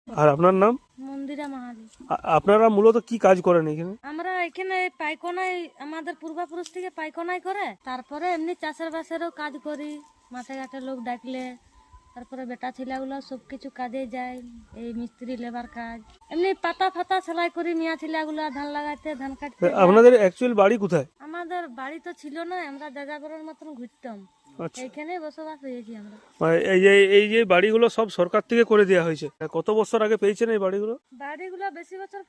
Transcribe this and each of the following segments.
আর আপনার নাম? মন্দিরা মাহালি। আপনারা মূলত কি কাজ করেন এখানে? আমরা এখানে পাইকনাই, আমাদের পূর্বপুরুষ থেকে পাইকনাই করে, তারপরে এমনি চাষের বাসেরও কাজ করি, মাঠে ঘাটে লোক ডাকলে, তারপরে বেটা ছেলেগুলো সবকিছু কাজে যায়, এই মিস্ত্রি লেবার কাজ, এমনি পাতা ফাতা সেলাই করি, মিয়া ছেলেগুলো ধান লাগাইতে, ধান কাটতে যায়। আপনাদের অ্যাকচুয়াল বাড়ি কোথায়? আমাদের বাড়ি তো ছিল না, আমরা যাযাবরের মতন ঘুরতাম, আচ্ছা, এইখানে বসবাস হয়েছি আমরা। মানে এই যে বাড়িগুলো সব সরকার থেকে করে দেওয়া হয়েছে। কত বছর আগে পেয়েছেন এই বাড়িগুলো? বাড়িগুলো বেশি বছর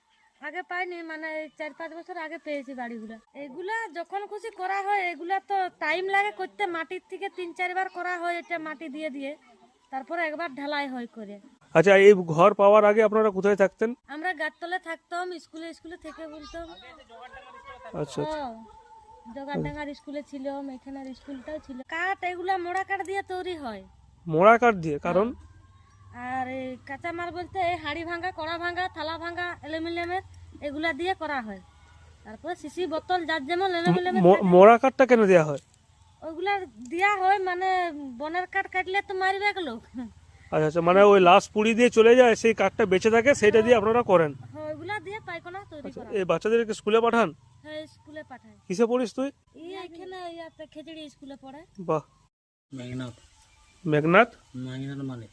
আগে পাইনি, মানে 4-5 বছর আগে পেয়েছি বাড়িগুলো। এগুলা যখন খুশি করা হয়, এগুলা তো টাইম লাগে করতে, মাটির থেকে 3-4 বার করা হয়, এটা মাটি দিয়ে দিয়ে, তারপরে একবার ঢালাই হয় করে। আচ্ছা, এই ঘর পাওয়ার আগে আপনারা কোথায় থাকতেন? আমরা গাছতলে থাকতাম, স্কুলে স্কুলে থেকে বলতাম। আচ্ছা, জগাডাঙ্গার স্কুলে ছিলাম, এখানের স্কুলটাও ছিল। কাঠ এগুলা মোড়া কাঠ দিয়ে তৈরি হয়। মোড়া কাঠ দিয়ে? কারণ? আর এই কাঁচামাল বলতে এই হাঁড়ি ভাঙা, কড়া ভাঙা, থালা ভাঙা, অ্যালুমিনিয়ামের এগুলা দিয়ে করা হয়। তারপরে শিশি বোতল যার যেমন অ্যালুমিনিয়ামের মোড়া কাঠটা কেন দেওয়া হয়? ওইগুলা দেওয়া হয়, মানে বনের কাঠ কাটলে তো মারবে লোক। আচ্ছা আচ্ছা, মানে ওই লাশ পুড়ি দিয়ে চলে যায়, সেই কাঠটা বেঁচে থাকে, সেটা দিয়ে আপনারা করেন। হ্যাঁ, ওইগুলা দিয়ে পায়খানা তৈরি করা। এই বাচ্চাদেরকে স্কুলে পাঠান? হ্যাঁ, স্কুলে পাঠায়। কিসে পড়িস তুই? এখানে ইয়াতে খেজড়ি স্কুলে পড়ে। বাহ। মেঘনাথ। মেঘনাথ? মেঘনাথ মানে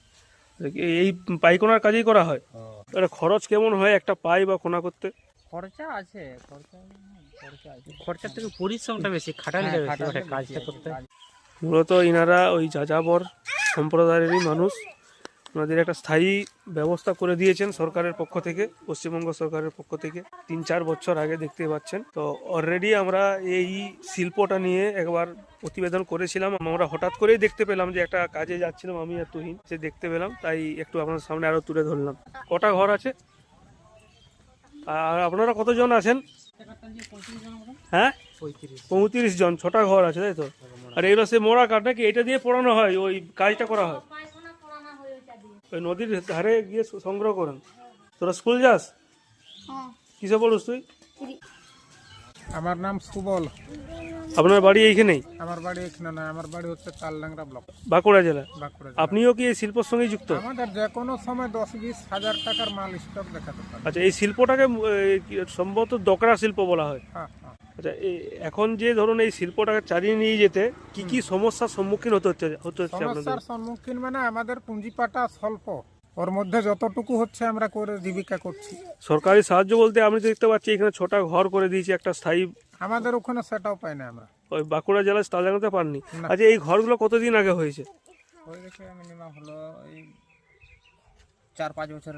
এই পাইকোনার কাজই করা হয়? এটা খরচ কেমন হয় একটা পাই বা কোনা করতে? খরচা আছে, খরচার থেকে পরিশ্রমটা বেশি, খাটালিটা বেশি ওটা কাজটা করতে। মূলত ইনারা ওই যাযাবর সম্প্রদায়েরই মানুষ। ওনাদের একটা স্থায়ী ব্যবস্থা করে দিয়েছেন সরকারের পক্ষ থেকে, পশ্চিমবঙ্গ সরকারের পক্ষ থেকে 3-4 বছর আগে, দেখতে পাচ্ছেন। তো অলরেডি আমরা এই শিল্পটা নিয়ে একবার প্রতিবেদন করেছিলাম। আমরা হঠাৎ করেই দেখতে পেলাম যে একটা কাজে যাচ্ছিলাম আমি আর তুহিন, সে দেখতে পেলাম, তাই একটু আপনার সামনে আরো তুলে ধরলাম। কটা ঘর আছে আর আপনারা কতজন আছেন? হ্যাঁ, 35 জন। 6টা ঘর আছে, তাই তো? আর এগুলো সে মোড়া কাঠ নাকি? এটা দিয়ে পোড়ানো হয়, ওই কাজটা করা হয় পায়খানা পড়ানো হয় ওইটা দিয়ে। ওই নদীর ধারে গিয়ে সংগ্রহ করেন। তোরা স্কুল যাস? কিসে পড়ুস তুই? আমার নাম সুবল। আপনার বাড়ি এইখানেই? আমার বাড়ি এখানে না, আমার বাড়ি হচ্ছে তালডাংরা ব্লক, বাঁকুড়া জেলা। বাঁকুড়া। আপনিও কি এই শিল্পের সঙ্গে যুক্ত? আমাদের যে কোনো সময় 10-20 হাজার টাকার মাল স্টক দেখাতে পারে। আচ্ছা, এই শিল্পটাকে সম্ভবত দকরা শিল্প বলা হয়। হ্যাঁ হ্যাঁ। আচ্ছা, এখন যে ধরুন এই শিল্পটাকে চালিয়ে নিয়ে যেতে কি কি সমস্যার সম্মুখীন হতে হচ্ছে আপনাদের? সমস্যার সম্মুখীন মানে আমাদের পুঁজিপাটা স্বল্প, ওর মধ্যে যতটুকু হচ্ছে আমরা করে জীবিকা করছি। সরকারি সাহায্য বলতে আমি তো দেখতে পাচ্ছি এখানে 6টা ঘর করে দিয়েছে, একটা স্থায়ী। আমাদের ওখানে সেটাও পাই না আমরা। ওই বাঁকুড়া জেলায় তালডাংরাতে পাননি? না। আচ্ছা, এই ঘরগুলো কতদিন আগে হয়েছে? ওই দেখে মিনিমাম হলো এই 4-5 বছর।